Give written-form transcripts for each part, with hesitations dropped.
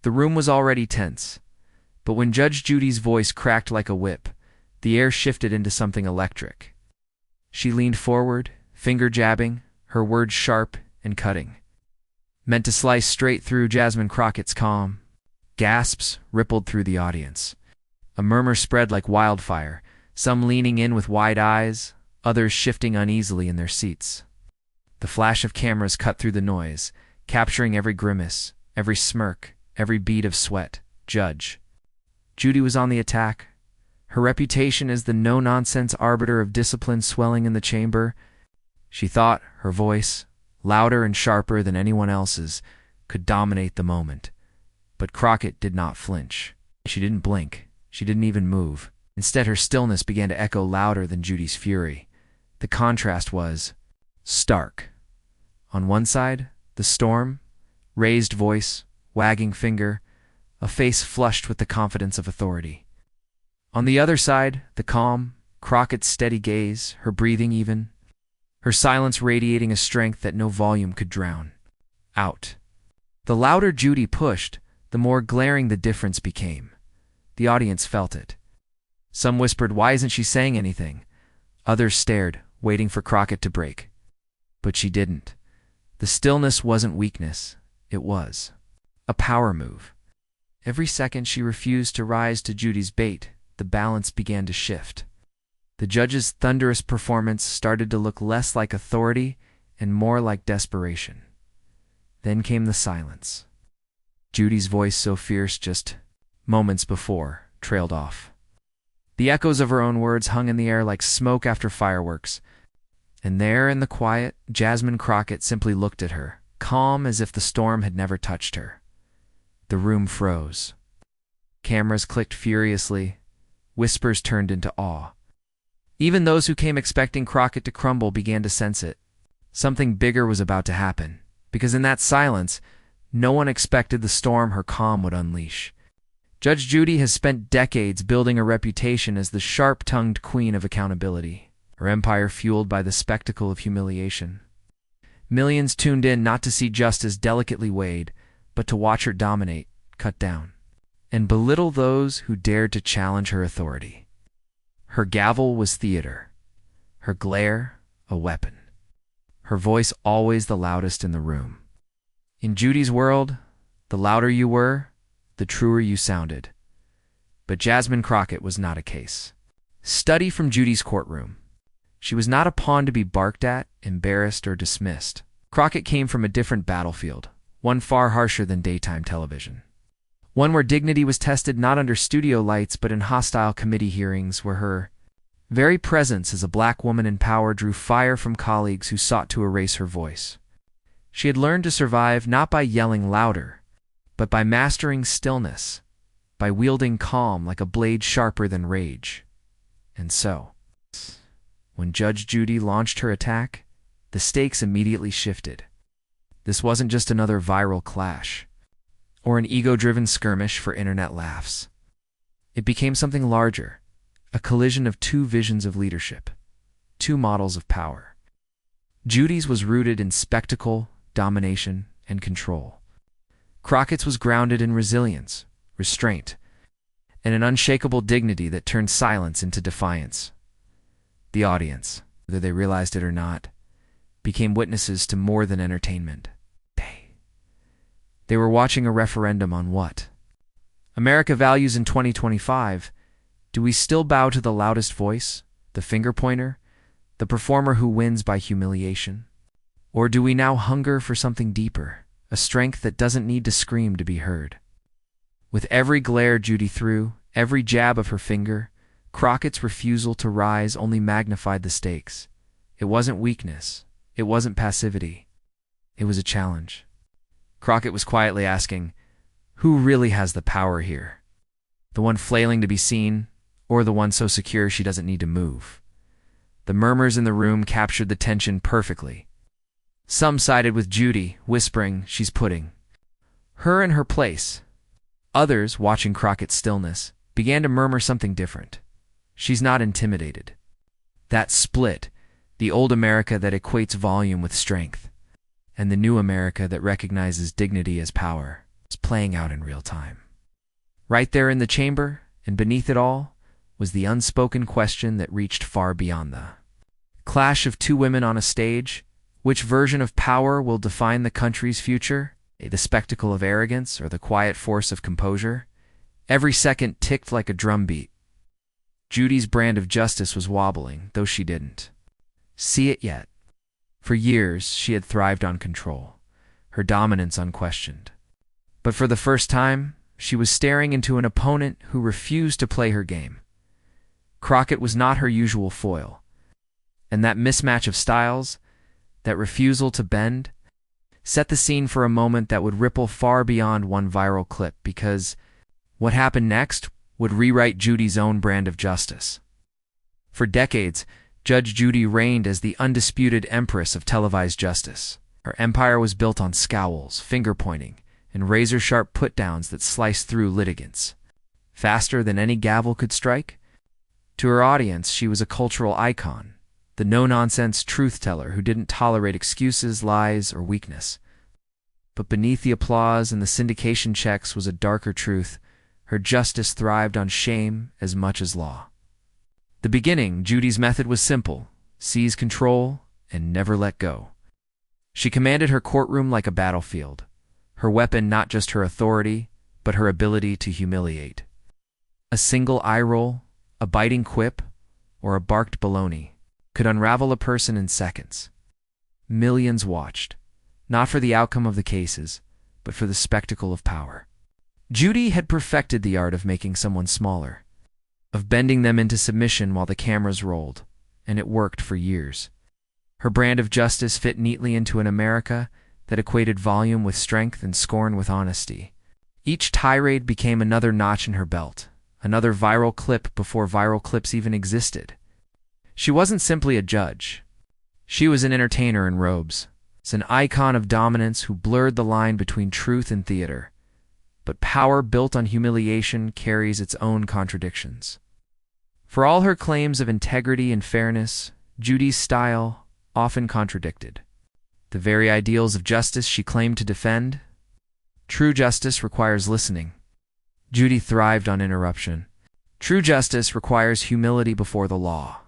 The room was already tense, but when Judge Judy's voice cracked like a whip, the air shifted into something electric. She leaned forward, finger jabbing, her words sharp and cutting, meant to slice straight through Jasmine Crockett's calm. Gasps rippled through the audience. A murmur spread like wildfire, some leaning in with wide eyes, others shifting uneasily in their seats. The flash of cameras cut through the noise, capturing every grimace, every smirk, every bead of sweat. Judge Judy was on the attack, her reputation as the no-nonsense arbiter of discipline swelling in the chamber. She thought her voice, louder and sharper than anyone else's, could dominate the moment. But Crockett did not flinch. She didn't blink. She didn't even move. Instead, her stillness began to echo louder than Judy's fury. The contrast was stark. On one side, the storm, raised voice, wagging finger, a face flushed with the confidence of authority. On the other side, the calm, Crockett's steady gaze, her breathing even, her silence radiating a strength that no volume could drown out. The louder Judy pushed, the more glaring the difference became. The audience felt it. Some whispered, "Why isn't she saying anything?" Others stared, waiting for Crockett to break. But she didn't. The stillness wasn't weakness. It was a power move. Every second she refused to rise to Judy's bait, the balance began to shift. The judge's thunderous performance started to look less like authority and more like desperation. Then came the silence. Judy's voice, so fierce just moments before, trailed off. The echoes of her own words hung in the air like smoke after fireworks. And there in the quiet, Jasmine Crockett simply looked at her, calm as if the storm had never touched her. The room froze. Cameras clicked furiously. Whispers turned into awe. Even those who came expecting Crockett to crumble began to sense it. Something bigger was about to happen, because in that silence, no one expected the storm her calm would unleash. Judge Judy has spent decades building a reputation as the sharp-tongued queen of accountability, her empire fueled by the spectacle of humiliation. Millions tuned in not to see justice delicately weighed, but to watch her dominate, cut down, and belittle those who dared to challenge her authority. Her gavel was theater, her glare a weapon, her voice always the loudest in the room. In Judy's world, the louder you were, the truer you sounded. But Jasmine Crockett was not a case. Study from Judy's courtroom. She was not a pawn to be barked at, embarrassed, or dismissed. Crockett came from a different battlefield, one far harsher than daytime television. One where dignity was tested not under studio lights but in hostile committee hearings, where her very presence as a black woman in power drew fire from colleagues who sought to erase her voice. She had learned to survive not by yelling louder, but by mastering stillness, by wielding calm like a blade sharper than rage. And so, when Judge Judy launched her attack, the stakes immediately shifted. This wasn't just another viral clash, or an ego-driven skirmish for internet laughs. It became something larger, a collision of two visions of leadership, two models of power. Judy's was rooted in spectacle, domination, and control. Crockett's was grounded in resilience, restraint, and an unshakable dignity that turned silence into defiance. The audience, whether they realized it or not, became witnesses to more than entertainment. They were watching a referendum on what America values in 2025. Do we still bow to the loudest voice, the finger pointer, the performer who wins by humiliation? Or do we now hunger for something deeper, a strength that doesn't need to scream to be heard? With every glare Judy threw, every jab of her finger, Crockett's refusal to rise only magnified the stakes. It wasn't weakness. It wasn't passivity. It was a challenge. Crockett was quietly asking, who really has the power here? The one flailing to be seen, or the one so secure she doesn't need to move? The murmurs in the room captured the tension perfectly. Some sided with Judy, whispering she's putting her in her place. Others, watching Crockett's stillness, began to murmur something different. She's not intimidated. That split, the old America that equates volume with strength, and the new America that recognizes dignity as power. playing out in real time. Right there in the chamber, and beneath it all, was the unspoken question that reached far beyond the clash of two women on a stage. Which version of power will define the country's future? The spectacle of arrogance or the quiet force of composure? Every second ticked like a drumbeat. Judy's brand of justice was wobbling, though she didn't see it yet. For years, she had thrived on control, her dominance unquestioned. But for the first time, she was staring into an opponent who refused to play her game. Crockett was not her usual foil, and that mismatch of styles, that refusal to bend, set the scene for a moment that would ripple far beyond one viral clip, because what happened next would rewrite Judy's own brand of justice. For decades, Judge Judy reigned as the undisputed empress of televised justice. Her empire was built on scowls, finger-pointing, and razor-sharp put-downs that sliced through litigants faster than any gavel could strike. To her audience, she was a cultural icon, the no-nonsense truth-teller who didn't tolerate excuses, lies, or weakness. But beneath the applause and the syndication checks was a darker truth. Her justice thrived on shame as much as law. The beginning, Judy's method was simple: seize control and never let go. She commanded her courtroom like a battlefield, her weapon not just her authority, but her ability to humiliate. A single eye roll, a biting quip, or a barked baloney could unravel a person in seconds. Millions watched, not for the outcome of the cases, but for the spectacle of power. Judy had perfected the art of making someone smaller, of bending them into submission while the cameras rolled, and it worked for years. Her brand of justice fit neatly into an America that equated volume with strength and scorn with honesty. Each tirade became another notch in her belt, another viral clip before viral clips even existed. She wasn't simply a judge. She was an entertainer in robes. It's an icon of dominance who blurred the line between truth and theater. But power built on humiliation carries its own contradictions. For all her claims of integrity and fairness, Judy's style often contradicted the very ideals of justice she claimed to defend. True justice requires listening. Judy thrived on interruption. True justice requires humility before the law.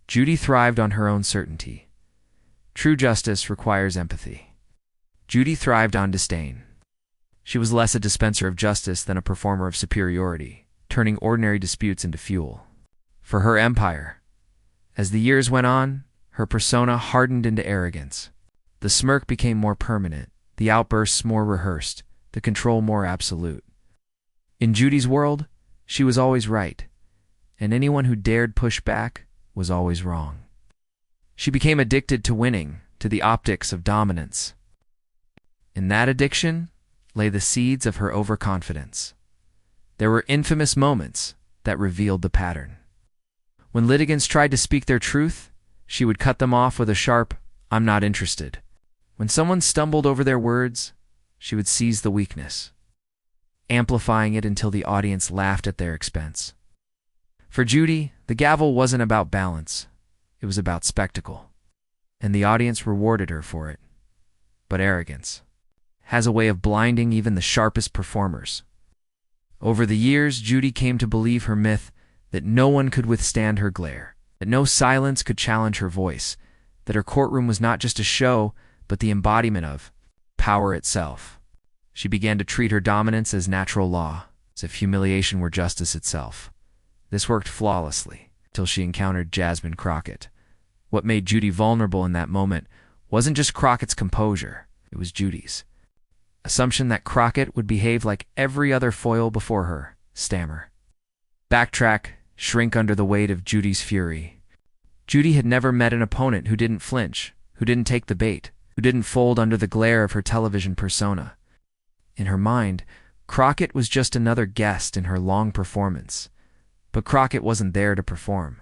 Judy thrived on her own certainty. True justice requires empathy. Judy thrived on disdain. She was less a dispenser of justice than a performer of superiority, turning ordinary disputes into fuel for her empire. As the years went on, her persona hardened into arrogance. The smirk became more permanent, the outbursts more rehearsed, the control more absolute. In Judy's world, she was always right, and anyone who dared push back was always wrong. She became addicted to winning, to the optics of dominance. In that addiction lay the seeds of her overconfidence. There were infamous moments that revealed the pattern. When litigants tried to speak their truth, she would cut them off with a sharp, "I'm not interested." When someone stumbled over their words, she would seize the weakness, amplifying it until the audience laughed at their expense. For Judy, the gavel wasn't about balance. It was about spectacle. And the audience rewarded her for it. But arrogance has a way of blinding even the sharpest performers. Over the years, Judy came to believe her myth that no one could withstand her glare, that no silence could challenge her voice, that her courtroom was not just a show, but the embodiment of power itself. She began to treat her dominance as natural law, as if humiliation were justice itself. This worked flawlessly, till she encountered Jasmine Crockett. What made Judy vulnerable in that moment wasn't just Crockett's composure, it was Judy's assumption that Crockett would behave like every other foil before her, stammer, backtrack, shrink under the weight of Judy's fury. Judy had never met an opponent who didn't flinch, who didn't take the bait, who didn't fold under the glare of her television persona. In her mind, Crockett was just another guest in her long performance. But Crockett wasn't there to perform.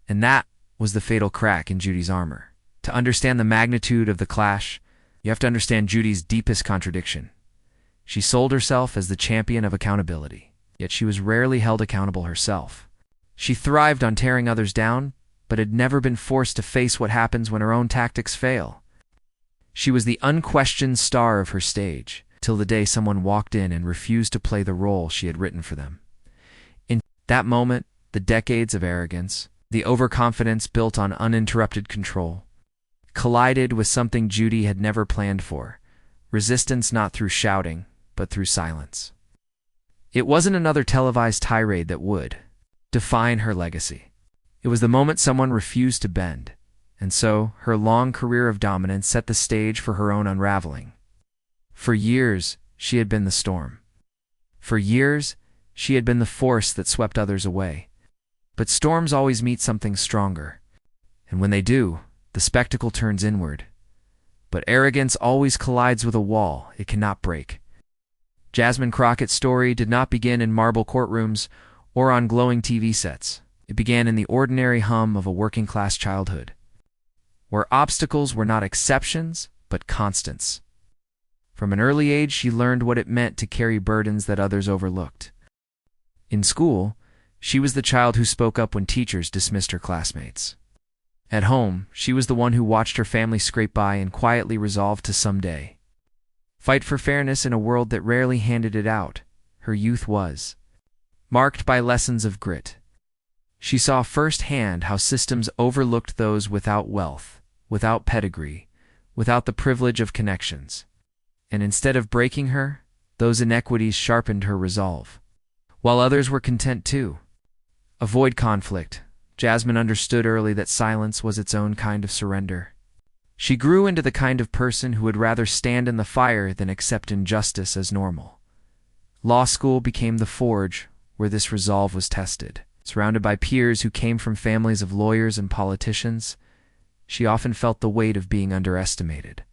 And that was the fatal crack in Judy's armor. To understand the magnitude of the clash, you have to understand Judy's deepest contradiction. She sold herself as the champion of accountability, yet she was rarely held accountable herself. She thrived on tearing others down, but had never been forced to face what happens when her own tactics fail. She was the unquestioned star of her stage, till the day someone walked in and refused to play the role she had written for them. In that moment, the decades of arrogance, the overconfidence built on uninterrupted control, collided with something Judy had never planned for: resistance not through shouting, but through silence. It wasn't another televised tirade that would define her legacy. It was the moment someone refused to bend, and so her long career of dominance set the stage for her own unraveling. For years, she had been the storm. For years, she had been the force that swept others away. But storms always meet something stronger, and when they do, the spectacle turns inward. But arrogance always collides with a wall it cannot break. Jasmine Crockett's story did not begin in marble courtrooms or on glowing TV sets. It began in the ordinary hum of a working-class childhood, where obstacles were not exceptions, but constants. From an early age, she learned what it meant to carry burdens that others overlooked. In school, she was the child who spoke up when teachers dismissed her classmates. At home, she was the one who watched her family scrape by and quietly resolved to someday fight for fairness in a world that rarely handed it out. Her youth was marked by lessons of grit. She saw firsthand how systems overlooked those without wealth, without pedigree, without the privilege of connections. And instead of breaking her, those inequities sharpened her resolve. While others were content to avoid conflict, Jasmine understood early that silence was its own kind of surrender. She grew into the kind of person who would rather stand in the fire than accept injustice as normal. Law school became the forge where this resolve was tested. Surrounded by peers who came from families of lawyers and politicians, she often felt the weight of being underestimated.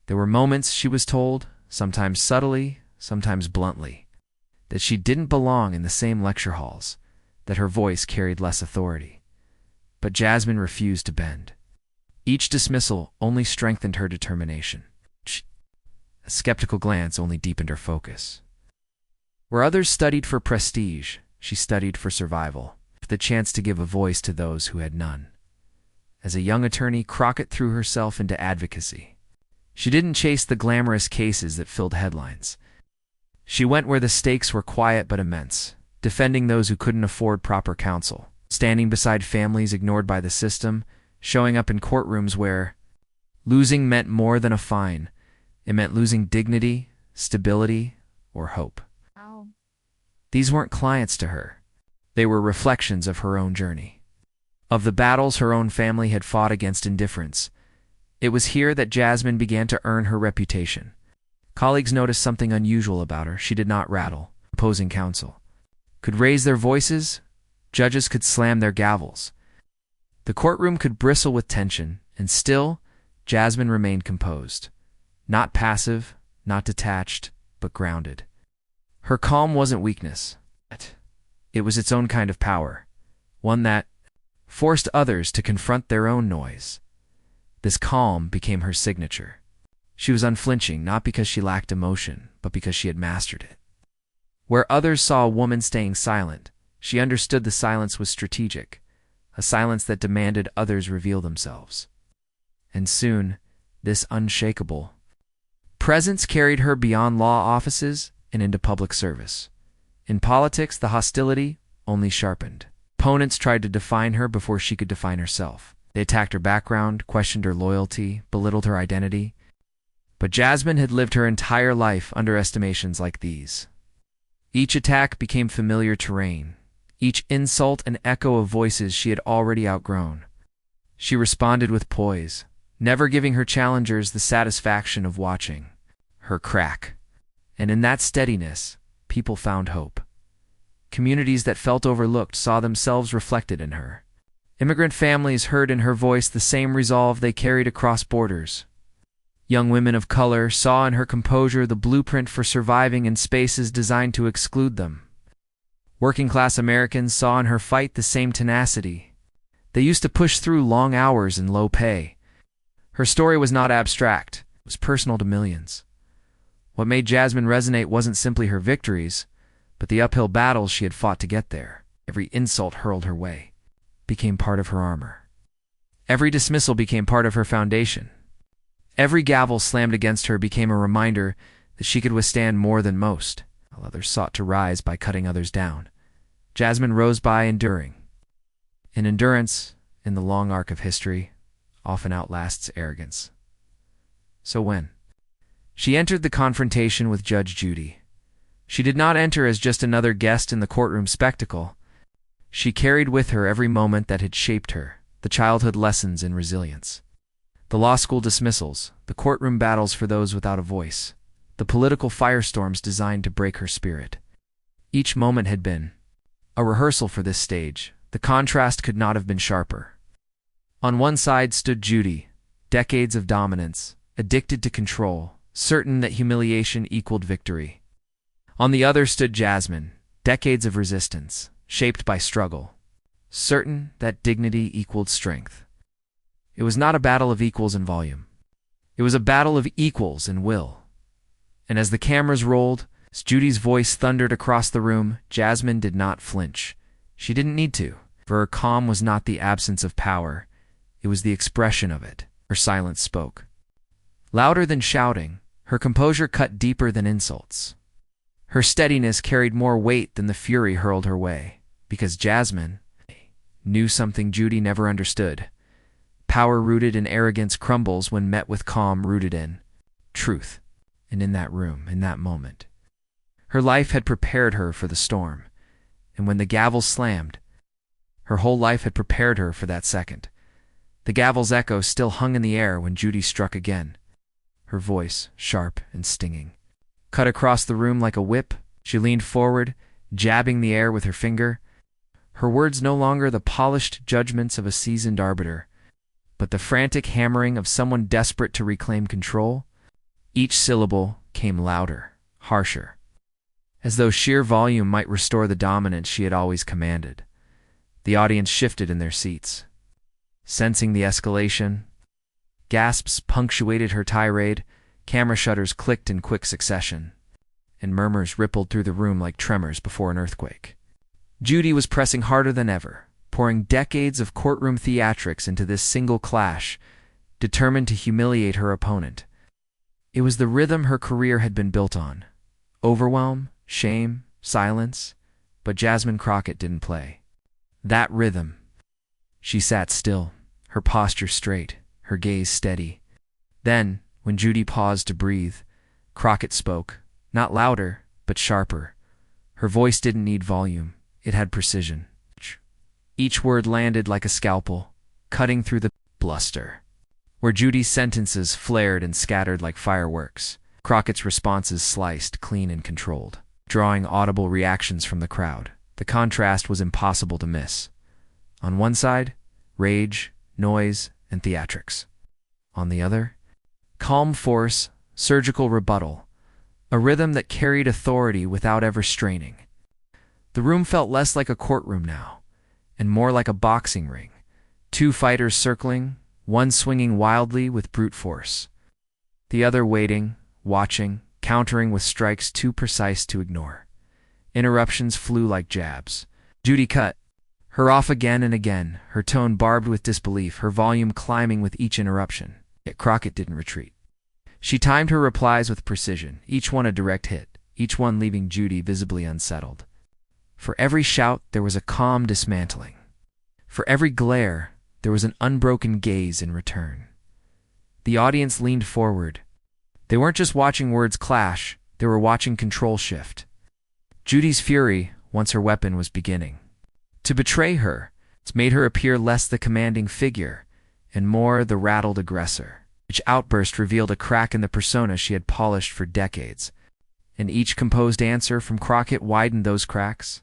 There were moments, she was told, sometimes subtly, sometimes bluntly, that she didn't belong in the same lecture halls, that her voice carried less authority. But Jasmine refused to bend. Each dismissal only strengthened her determination. A skeptical glance only deepened her focus. Where others studied for prestige, she studied for survival, for the chance to give a voice to those who had none. As a young attorney, Crockett threw herself into advocacy. She didn't chase the glamorous cases that filled headlines. She went where the stakes were quiet but immense, defending those who couldn't afford proper counsel, standing beside families ignored by the system, showing up in courtrooms where losing meant more than a fine. It meant losing dignity, stability, or hope. Wow. These weren't clients to her. They were reflections of her own journey, of the battles her own family had fought against indifference. It was here that Jasmine began to earn her reputation. Colleagues noticed something unusual about her. She did not rattle. Opposing counsel could raise their voices. Judges could slam their gavels. The courtroom could bristle with tension, and still, Jasmine remained composed. Not passive, not detached, but grounded. Her calm wasn't weakness. It was its own kind of power, one that forced others to confront their own noise. This calm became her signature. She was unflinching, not because she lacked emotion, but because she had mastered it. Where others saw a woman staying silent, she understood the silence was strategic, a silence that demanded others reveal themselves. And soon, this unshakable presence carried her beyond law offices and into public service. In politics, the hostility only sharpened. Opponents tried to define her before she could define herself. They attacked her background, questioned her loyalty, belittled her identity. But Jasmine had lived her entire life under estimations like these. Each attack became familiar terrain, each insult an echo of voices she had already outgrown. She responded with poise, never giving her challengers the satisfaction of watching her crack. And in that steadiness, people found hope. Communities that felt overlooked saw themselves reflected in her. Immigrant families heard in her voice the same resolve they carried across borders. Young women of color saw in her composure the blueprint for surviving in spaces designed to exclude them. Working-class Americans saw in her fight the same tenacity. They used to push through long hours and low pay. Her story was not abstract. It was personal to millions. What made Jasmine resonate wasn't simply her victories, but the uphill battles she had fought to get there. Every insult hurled her way became part of her armor. Every dismissal became part of her foundation. Every gavel slammed against her became a reminder that she could withstand more than most, while others sought to rise by cutting others down. Jasmine rose by enduring. And endurance, in the long arc of history, often outlasts arrogance. So when she entered the confrontation with Judge Judy, she did not enter as just another guest in the courtroom spectacle. She carried with her every moment that had shaped her, the childhood lessons in resilience, the law school dismissals, the courtroom battles for those without a voice, the political firestorms designed to break her spirit. Each moment had been a rehearsal for this stage. The contrast could not have been sharper. On one side stood Judy, decades of dominance, addicted to control, certain that humiliation equaled victory. On the other stood Jasmine, decades of resistance, shaped by struggle, certain that dignity equaled strength. It was not a battle of equals in volume. It was a battle of equals in will. And as the cameras rolled, as Judy's voice thundered across the room, Jasmine did not flinch. She didn't need to, for her calm was not the absence of power. It was the expression of it. Her silence spoke. Louder than shouting, her composure cut deeper than insults. Her steadiness carried more weight than the fury hurled her way, because Jasmine knew something Judy never understood. Power rooted in arrogance crumbles when met with calm rooted in truth. And in that room, in that moment, her life had prepared her for the storm. And when the gavel slammed, her whole life had prepared her for that second. The gavel's echo still hung in the air when Judy struck again. Her voice, sharp and stinging, cut across the room like a whip. She leaned forward, jabbing the air with her finger. Her words no longer the polished judgments of a seasoned arbiter, but the frantic hammering of someone desperate to reclaim control. Each syllable came louder, harsher, as though sheer volume might restore the dominance she had always commanded. The audience shifted in their seats. Sensing the escalation, gasps punctuated her tirade, camera shutters clicked in quick succession, and murmurs rippled through the room like tremors before an earthquake. Judy was pressing harder than ever, pouring decades of courtroom theatrics into this single clash, determined to humiliate her opponent. It was the rhythm her career had been built on. Overwhelm, shame, silence, but Jasmine Crockett didn't play that rhythm. She sat still, her posture straight, her gaze steady. Then, when Judy paused to breathe, Crockett spoke, not louder, but sharper. Her voice didn't need volume, it had precision. Each word landed like a scalpel, cutting through the bluster. Where Judy's sentences flared and scattered like fireworks, Crockett's responses sliced, clean and controlled, drawing audible reactions from the crowd. The contrast was impossible to miss. On one side, rage, noise, and theatrics. On the other, calm force, surgical rebuttal, a rhythm that carried authority without ever straining. The room felt less like a courtroom now, and more like a boxing ring. Two fighters circling, one swinging wildly with brute force, the other waiting, watching, countering with strikes too precise to ignore. Interruptions flew like jabs. Judy cut her off again and again, her tone barbed with disbelief, her volume climbing with each interruption. Yet Crockett didn't retreat. She timed her replies with precision, each one a direct hit, each one leaving Judy visibly unsettled. For every shout, there was a calm dismantling. For every glare, there was an unbroken gaze in return. The audience leaned forward. They weren't just watching words clash, they were watching control shift. Judy's fury, once her weapon, was beginning to betray her. It's made her appear less the commanding figure, and more the rattled aggressor. Each outburst revealed a crack in the persona she had polished for decades, and each composed answer from Crockett widened those cracks.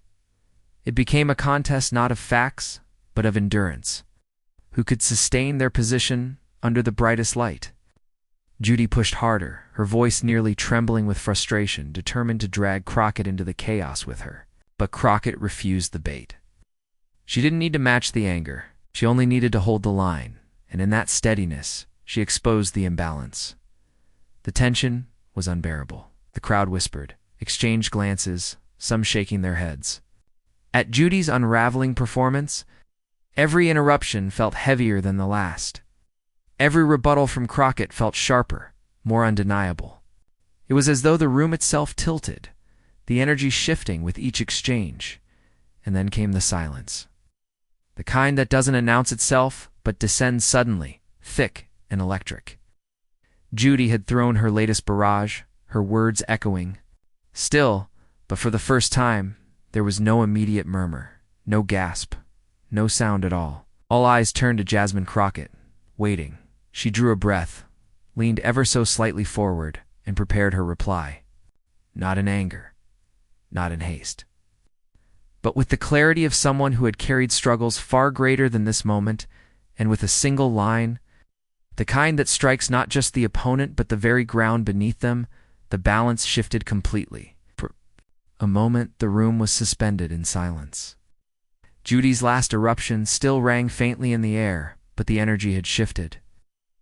It became a contest not of facts, but of endurance. Who could sustain their position under the brightest light? Judy pushed harder, her voice nearly trembling with frustration, determined to drag Crockett into the chaos with her. But Crockett refused the bait. She didn't need to match the anger. She only needed to hold the line, and in that steadiness, she exposed the imbalance. The tension was unbearable. The crowd whispered, exchanged glances, some shaking their heads. At Judy's unraveling performance, every interruption felt heavier than the last. Every rebuttal from Crockett felt sharper, more undeniable. It was as though the room itself tilted, the energy shifting with each exchange. And then came the silence. The kind that doesn't announce itself, but descends suddenly, thick and electric. Judy had thrown her latest barrage, her words echoing. Still, but for the first time, there was no immediate murmur, no gasp, no sound at all. All eyes turned to Jasmine Crockett, waiting. She drew a breath, leaned ever so slightly forward, and prepared her reply. Not in anger, not in haste, but with the clarity of someone who had carried struggles far greater than this moment, and with a single line, the kind that strikes not just the opponent but the very ground beneath them, the balance shifted completely. For a moment, the room was suspended in silence. Judy's last eruption still rang faintly in the air, but the energy had shifted.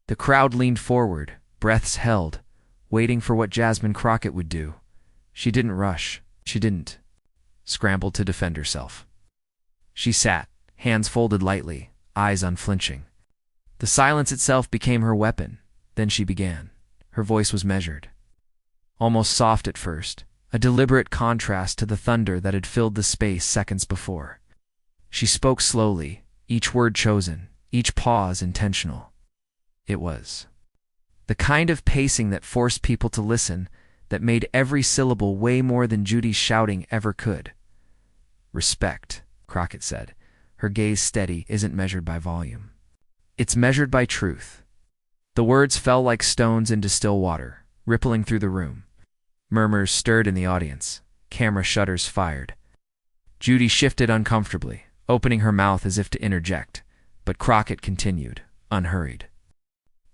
The crowd leaned forward, breaths held, waiting for what Jasmine Crockett would do. She didn't rush. She didn't scramble to defend herself. She sat, hands folded lightly, eyes unflinching. The silence itself became her weapon. Then she began. Her voice was measured, almost soft at first, a deliberate contrast to the thunder that had filled the space seconds before. She spoke slowly, each word chosen, each pause intentional. It was the kind of pacing that forced people to listen, that made every syllable weigh more than Judy's shouting ever could. Respect, Crockett said, her gaze steady, isn't measured by volume. It's measured by truth. The words fell like stones into still water, rippling through the room. Murmurs stirred in the audience. Camera shutters fired. Judy shifted uncomfortably, opening her mouth as if to interject, but Crockett continued, unhurried.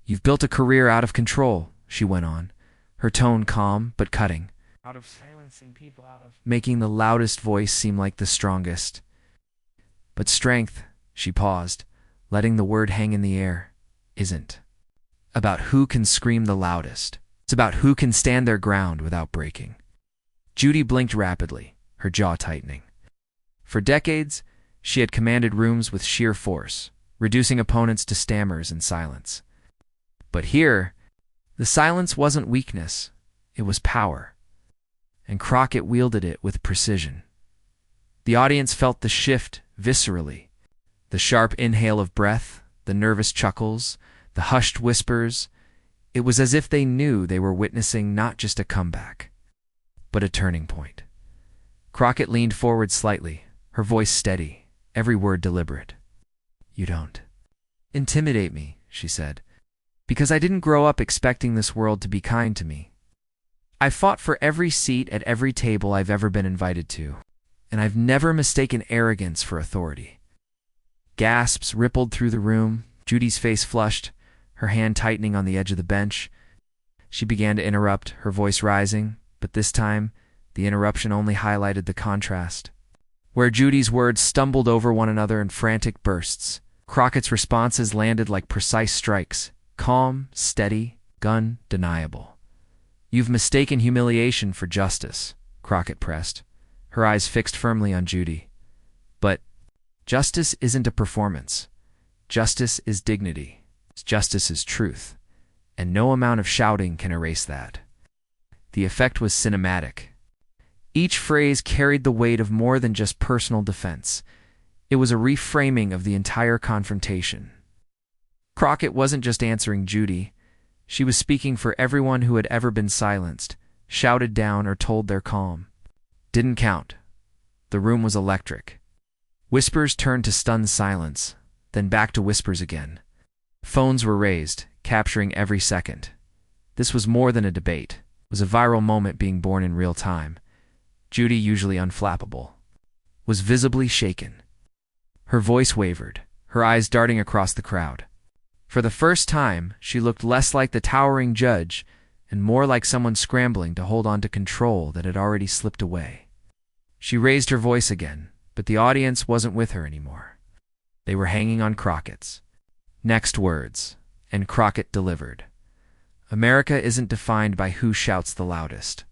You've built a career out of control, she went on, her tone calm but cutting, out of silencing people, making the loudest voice seem like the strongest. But strength, she paused, letting the word hang in the air, isn't about who can scream the loudest. It's about who can stand their ground without breaking. Judy blinked rapidly, her jaw tightening. For decades, she had commanded rooms with sheer force, reducing opponents to stammers and silence. But here, the silence wasn't weakness, it was power. And Crockett wielded it with precision. The audience felt the shift viscerally. The sharp inhale of breath, the nervous chuckles, the hushed whispers. It was as if they knew they were witnessing not just a comeback, but a turning point. Crockett leaned forward slightly, her voice steady, every word deliberate. You don't intimidate me, she said, because I didn't grow up expecting this world to be kind to me. I fought for every seat at every table I've ever been invited to, and I've never mistaken arrogance for authority. Gasps rippled through the room. Judy's face flushed, her hand tightening on the edge of the bench. She began to interrupt, her voice rising, but this time, the interruption only highlighted the contrast. Where Judy's words stumbled over one another in frantic bursts, Crockett's responses landed like precise strikes, calm, steady, undeniable. You've mistaken humiliation for justice, Crockett pressed, her eyes fixed firmly on Judy. But justice isn't a performance. Justice is dignity. Justice is truth. And no amount of shouting can erase that. The effect was cinematic. Each phrase carried the weight of more than just personal defense. It was a reframing of the entire confrontation. Crockett wasn't just answering Judy. She was speaking for everyone who had ever been silenced, shouted down, or told their calm. Didn't count. The room was electric. Whispers turned to stunned silence, then back to whispers again. Phones were raised, capturing every second. This was more than a debate. It was a viral moment being born in real time. Judy, usually unflappable, was visibly shaken. Her voice wavered, her eyes darting across the crowd. For the first time, she looked less like the towering judge and more like someone scrambling to hold on to control that had already slipped away. She raised her voice again, but the audience wasn't with her anymore. They were hanging on Crockett's next words, and Crockett delivered. America isn't defined by who shouts the loudest,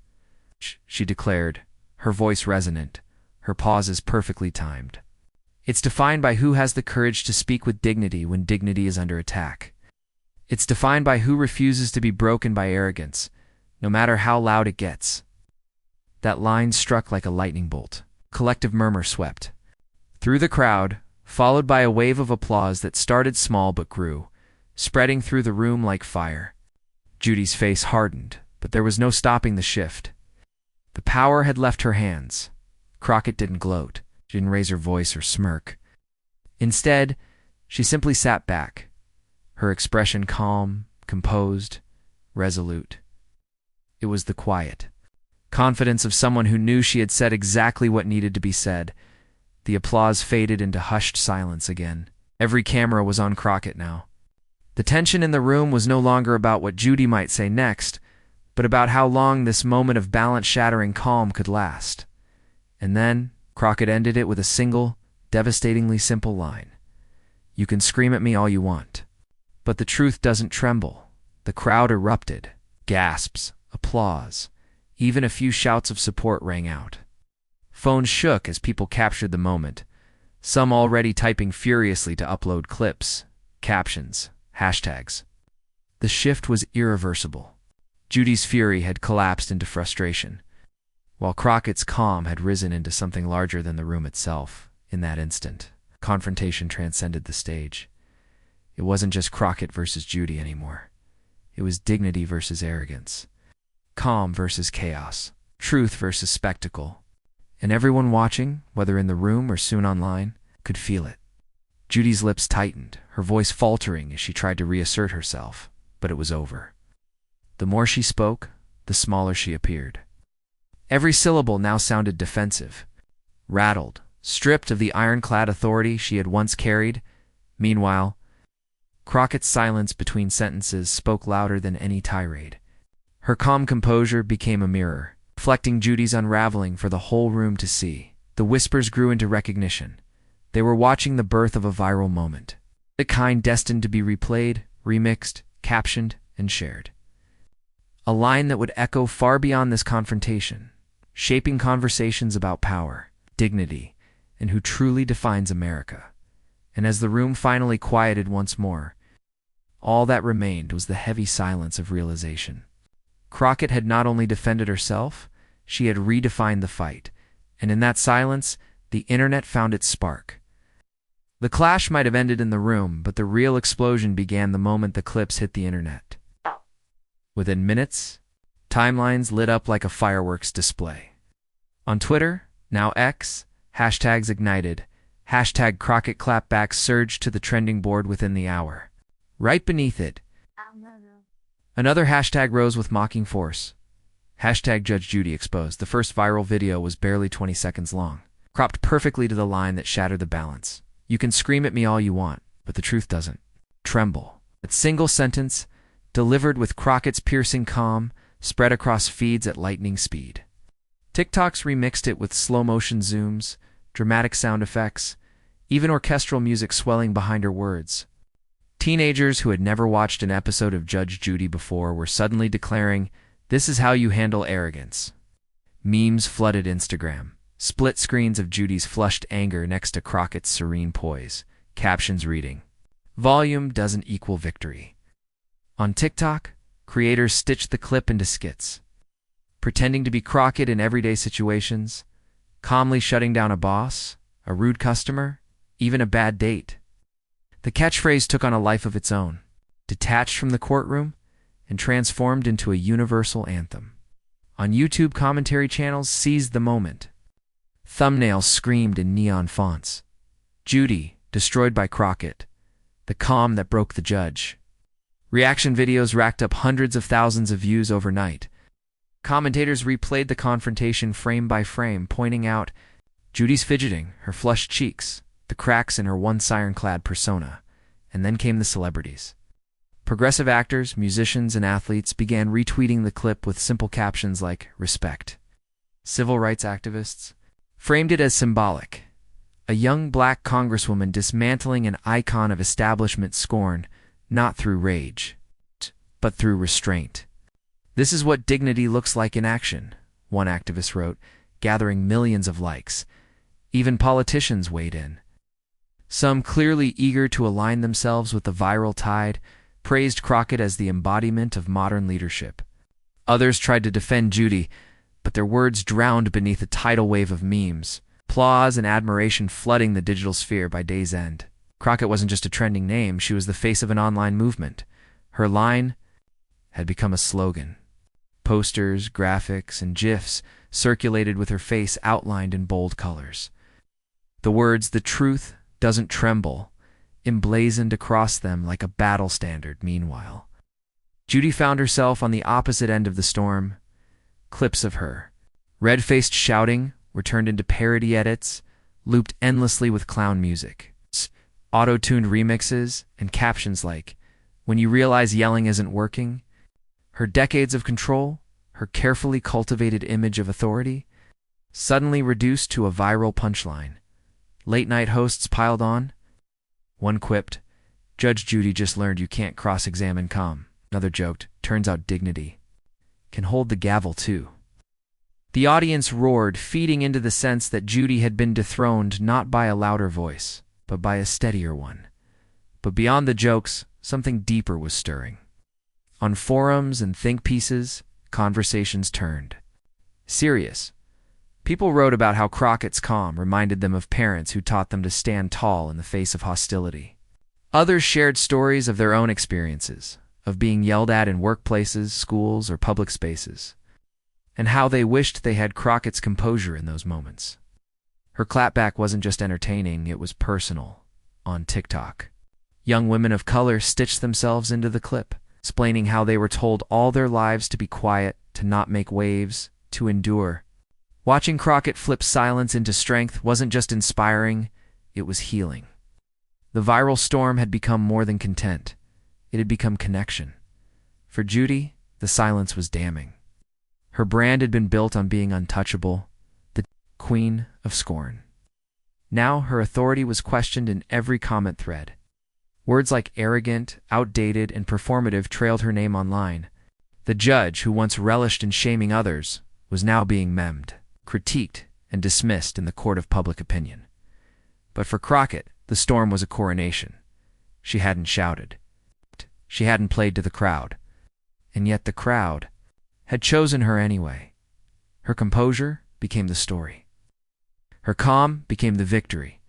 she declared, her voice resonant, her pauses perfectly timed. It's defined by who has the courage to speak with dignity when dignity is under attack. It's defined by who refuses to be broken by arrogance, no matter how loud it gets. That line struck like a lightning bolt. Collective murmur swept through the crowd, followed by a wave of applause that started small but grew, spreading through the room like fire. Judy's face hardened, but there was no stopping the shift. The power had left her hands. Crockett didn't gloat. She didn't raise her voice or smirk. Instead, she simply sat back, her expression calm, composed, resolute. It was the quiet confidence of someone who knew she had said exactly what needed to be said. The applause faded into hushed silence again. Every camera was on Crockett now. The tension in the room was no longer about what Judy might say next, but about how long this moment of balance-shattering calm could last. And then, Crockett ended it with a single, devastatingly simple line. "You can scream at me all you want, but the truth doesn't tremble." The crowd erupted. Gasps, applause, even a few shouts of support rang out. Phones shook as people captured the moment, some already typing furiously to upload clips, captions, hashtags. The shift was irreversible. Judy's fury had collapsed into frustration, while Crockett's calm had risen into something larger than the room itself. In that instant, confrontation transcended the stage. It wasn't just Crockett versus Judy anymore. It was dignity versus arrogance, calm versus chaos, truth versus spectacle. And everyone watching, whether in the room or soon online, could feel it. Judy's lips tightened, her voice faltering as she tried to reassert herself, but it was over. The more she spoke, the smaller she appeared. Every syllable now sounded defensive, rattled, stripped of the ironclad authority she had once carried. Meanwhile, Crockett's silence between sentences spoke louder than any tirade. Her calm composure became a mirror, reflecting Judy's unraveling for the whole room to see. The whispers grew into recognition. They were watching the birth of a viral moment, the kind destined to be replayed, remixed, captioned, and shared. A line that would echo far beyond this confrontation, shaping conversations about power, dignity, and who truly defines America. And as the room finally quieted once more, all that remained was the heavy silence of realization. Crockett had not only defended herself, she had redefined the fight, and in that silence, the internet found its spark. The clash might have ended in the room, but the real explosion began the moment the clips hit the internet. Within minutes, timelines lit up like a fireworks display. On Twitter, now X, hashtags ignited, hashtag Crockett clapback surged to the trending board within the hour. Right beneath it, another hashtag rose with mocking force. Hashtag Judge Judy exposed. The first viral video was barely 20 seconds long, cropped perfectly to the line that shattered the balance. "You can scream at me all you want, but the truth doesn't tremble." That single sentence, delivered with Crockett's piercing calm, spread across feeds at lightning speed. TikToks remixed it with slow-motion zooms, dramatic sound effects, even orchestral music swelling behind her words. Teenagers who had never watched an episode of Judge Judy before were suddenly declaring, "This is how you handle arrogance." Memes flooded Instagram, split screens of Judy's flushed anger next to Crockett's serene poise, captions reading, "Volume doesn't equal victory." On TikTok, creators stitched the clip into skits, pretending to be Crockett in everyday situations, calmly shutting down a boss, a rude customer, even a bad date. The catchphrase took on a life of its own, detached from the courtroom and transformed into a universal anthem. On YouTube, commentary channels seized the moment. Thumbnails screamed in neon fonts, "Judy, destroyed by Crockett, the calm that broke the judge." Reaction videos racked up hundreds of thousands of views overnight. Commentators replayed the confrontation frame by frame, pointing out Judy's fidgeting, her flushed cheeks, the cracks in her once ironclad persona. And then came the celebrities. Progressive actors, musicians, and athletes began retweeting the clip with simple captions like "respect." Civil rights activists framed it as symbolic. A young black congresswoman dismantling an icon of establishment scorn, not through rage, but through restraint. "This is what dignity looks like in action," one activist wrote, gathering millions of likes. Even politicians weighed in. Some, clearly eager to align themselves with the viral tide, praised Crockett as the embodiment of modern leadership. Others tried to defend Judy, but their words drowned beneath a tidal wave of memes, applause and admiration flooding the digital sphere by day's end. Crockett wasn't just a trending name, she was the face of an online movement. Her line had become a slogan. Posters, graphics, and GIFs circulated with her face outlined in bold colors. The words, "The truth doesn't tremble," emblazoned across them like a battle standard. Meanwhile, Judy found herself on the opposite end of the storm. Clips of her, red-faced shouting, were turned into parody edits, looped endlessly with clown music, auto-tuned remixes, and captions like, "When you realize yelling isn't working." Her decades of control, her carefully cultivated image of authority, suddenly reduced to a viral punchline. Late-night hosts piled on. One quipped, "Judge Judy just learned you can't cross-examine com." Another joked, "Turns out dignity can hold the gavel too." The audience roared, feeding into the sense that Judy had been dethroned not by a louder voice, but by a steadier one. But beyond the jokes, something deeper was stirring. On forums and think pieces, conversations turned serious. People wrote about how Crockett's calm reminded them of parents who taught them to stand tall in the face of hostility. Others shared stories of their own experiences, of being yelled at in workplaces, schools, or public spaces, and how they wished they had Crockett's composure in those moments. Her clapback wasn't just entertaining, it was personal. On TikTok, young women of color stitched themselves into the clip, explaining how they were told all their lives to be quiet, to not make waves, to endure. Watching Crockett flip silence into strength wasn't just inspiring, it was healing. The viral storm had become more than content. It had become connection. For Judy, the silence was damning. Her brand had been built on being untouchable, the queen of scorn. Now her authority was questioned in every comment thread. Words like arrogant, outdated, and performative trailed her name online. The judge, who once relished in shaming others, was now being memed, critiqued, and dismissed in the court of public opinion. But for Crockett, the storm was a coronation. She hadn't shouted. She hadn't played to the crowd. And yet the crowd had chosen her anyway. Her composure became the story. Her calm became the victory.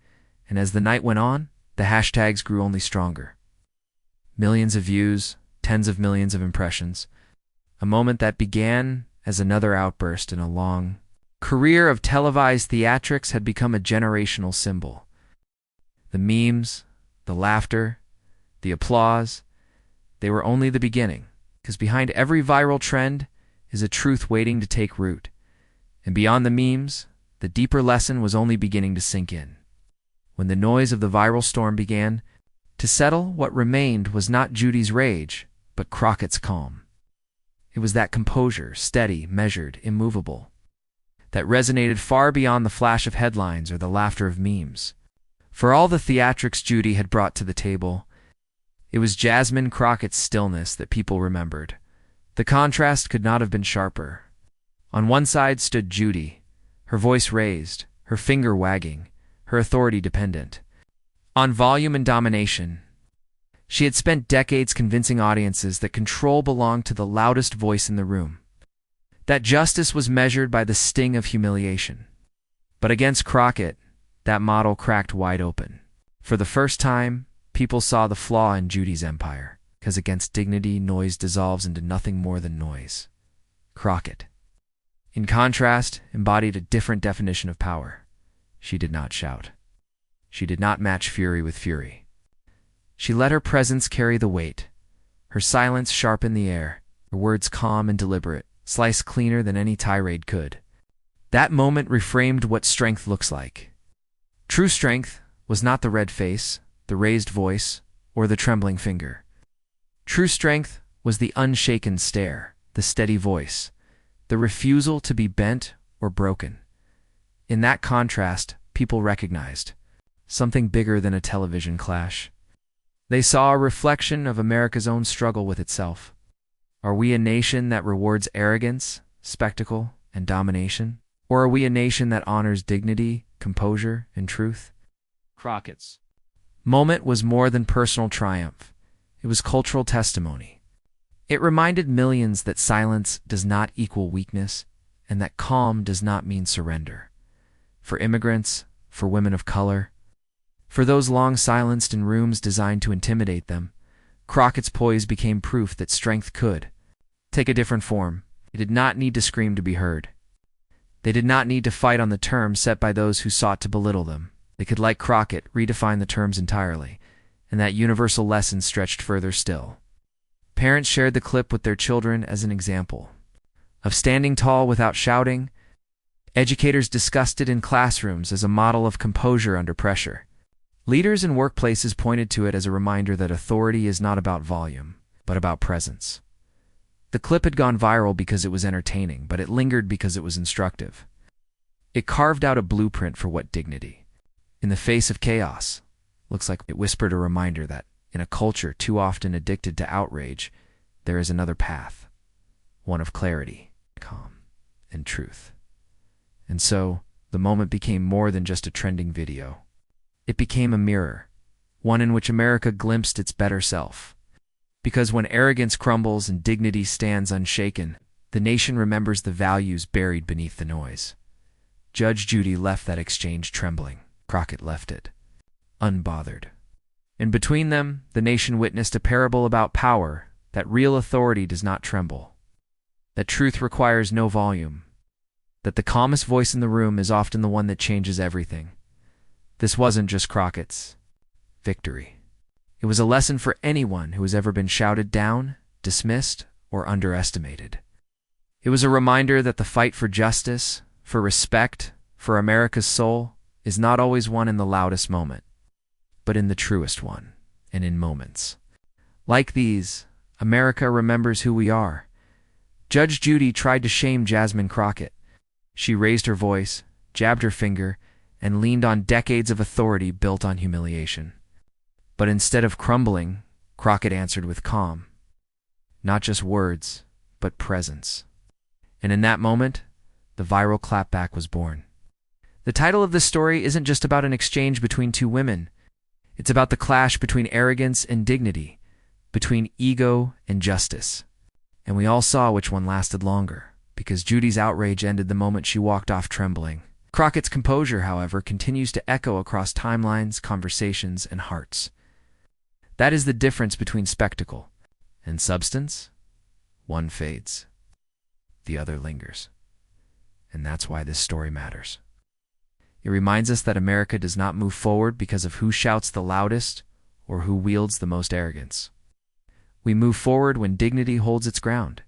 And as the night went on, the hashtags grew only stronger. Millions of views, tens of millions of impressions. A moment that began as another outburst in a long career of televised theatrics had become a generational symbol. The memes, the laughter, the applause, they were only the beginning, because behind every viral trend is a truth waiting to take root. And beyond the memes, the deeper lesson was only beginning to sink in. When the noise of the viral storm began to settle, what remained was not Judy's rage, but Crockett's calm. It was that composure, steady, measured, immovable, that resonated far beyond the flash of headlines or the laughter of memes. For all the theatrics Judy had brought to the table, it was Jasmine Crockett's stillness that people remembered. The contrast could not have been sharper. On one side stood Judy, her voice raised, her finger wagging, her authority dependent on volume and domination. She had spent decades convincing audiences that control belonged to the loudest voice in the room, that justice was measured by the sting of humiliation. But against Crockett, that model cracked wide open. For the first time, people saw the flaw in Judy's empire, because against dignity, noise dissolves into nothing more than noise. Crockett, in contrast, embodied a different definition of power. She did not shout. She did not match fury with fury. She let her presence carry the weight, her silence sharpen the air, her words calm and deliberate, slice cleaner than any tirade could. That moment reframed what strength looks like. True strength was not the red face, the raised voice, or the trembling finger. True strength was the unshaken stare, the steady voice, the refusal to be bent or broken. In that contrast, people recognized something bigger than a television clash. They saw a reflection of America's own struggle with itself. Are we a nation that rewards arrogance, spectacle, and domination? Or are we a nation that honors dignity, composure, and truth? Crockett's moment was more than personal triumph. It was cultural testimony. It reminded millions that silence does not equal weakness and that calm does not mean surrender. For immigrants, for women of color, for those long silenced in rooms designed to intimidate them, Crockett's poise became proof that strength could take a different form. They did not need to scream to be heard. They did not need to fight on the terms set by those who sought to belittle them. They could, like Crockett, redefine the terms entirely, and that universal lesson stretched further still. Parents shared the clip with their children as an example of standing tall without shouting. Educators discussed it in classrooms as a model of composure under pressure. Leaders in workplaces pointed to it as a reminder that authority is not about volume, but about presence. The clip had gone viral because it was entertaining, but it lingered because it was instructive. It carved out a blueprint for what dignity, in the face of chaos, looks like. It whispered a reminder that, in a culture too often addicted to outrage, there is another path, one of clarity, calm, and truth. And so, the moment became more than just a trending video. It became a mirror, one in which America glimpsed its better self. Because when arrogance crumbles and dignity stands unshaken, the nation remembers the values buried beneath the noise. Judge Judy left that exchange trembling. Crockett left it unbothered. And between them, the nation witnessed a parable about power, that real authority does not tremble, that truth requires no volume, that the calmest voice in the room is often the one that changes everything. This wasn't just Crockett's victory. It was a lesson for anyone who has ever been shouted down, dismissed, or underestimated. It was a reminder that the fight for justice, for respect, for America's soul, is not always won in the loudest moment, but in the truest one, and in moments like these, America remembers who we are. Judge Judy tried to shame Jasmine Crockett. She raised her voice, jabbed her finger, and leaned on decades of authority built on humiliation. But instead of crumbling, Crockett answered with calm. Not just words, but presence. And in that moment, the viral clapback was born. The title of this story isn't just about an exchange between two women. It's about the clash between arrogance and dignity, between ego and justice. And we all saw which one lasted longer, because Judy's outrage ended the moment she walked off trembling. Crockett's composure, however, continues to echo across timelines, conversations, and hearts. That is the difference between spectacle and substance. One fades, the other lingers. And that's why this story matters. It reminds us that America does not move forward because of who shouts the loudest or who wields the most arrogance. We move forward when dignity holds its ground,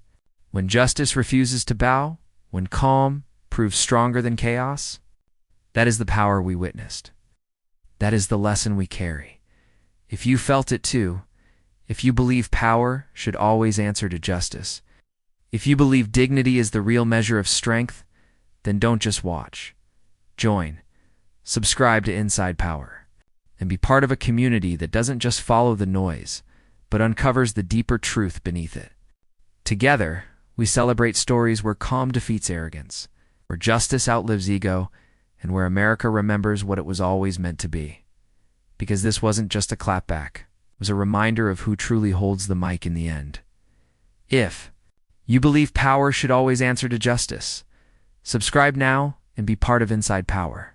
when justice refuses to bow, when calm proves stronger than chaos. That is the power we witnessed. That is the lesson we carry. If you felt it too, if you believe power should always answer to justice, if you believe dignity is the real measure of strength, then don't just watch. Join, subscribe to Inside Power, and be part of a community that doesn't just follow the noise, but uncovers the deeper truth beneath it. Together, we celebrate stories where calm defeats arrogance, where justice outlives ego, and where America remembers what it was always meant to be. Because this wasn't just a clapback, it was a reminder of who truly holds the mic in the end. If you believe power should always answer to justice, subscribe now and be part of Inside Power.